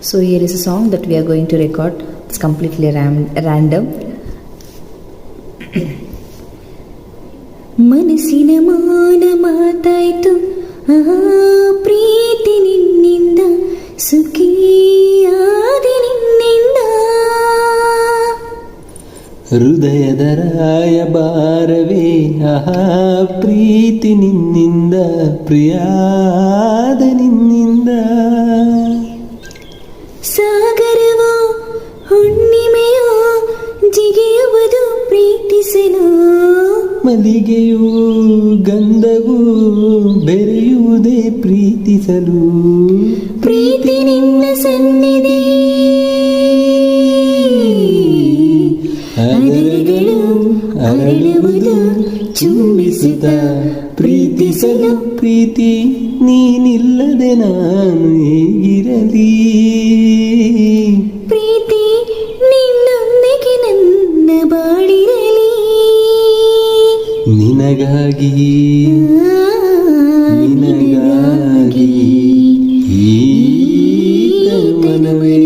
So here is a song that we are going to record. It's completely random. ಮನಸ್ಸಿನ ಮೌನ ಮಾತಾಯ್ತು, ಪ್ರೀತಿ ನಿನ್ನಿಂದ, ಸುಖಿಯಾದಿ ನಿನ್ನಿಂದ. ಹೃದಯದ ರಾಯಭಾರವೇ ಪ್ರೀತಿ ನಿನ್ನಿಂದ, ಪ್ರಿಯಾದ ನಿನ್ನಿಂದ. ಸಾಗರವೋ ಹುಣ್ಣಿಮೆಯೋ ಜಿಗಿಯುವುದು ಪ್ರೀತಿಸಲು, ಮಲ್ಲಿಗೆಯೂ ಗಂಧವೂ ಬೆರೆಯುವುದೇ ಪ್ರೀತಿಸಲು. ಪ್ರೀತಿ ನಿನ್ನ ಸನ್ನಿಧಿ, ಅದರಗಳು ಅರಳುವುದು ಚುಂಬಿಸುತ್ತ ಪ್ರೀತಿಸಲು. ಪ್ರೀತಿ ನೀನಿಲ್ಲದೆ ನಾನು ಹೇಗಿರಲಿ, ಪ್ರೀತಿ ನಿನ್ನೊಂದಿಗೆ ನನ್ನ ಬಾಳಿರಲಿ. ನಿನಗಾಗಿ ನಿನಗಾಗಿ ಈ ತನುವನವೇ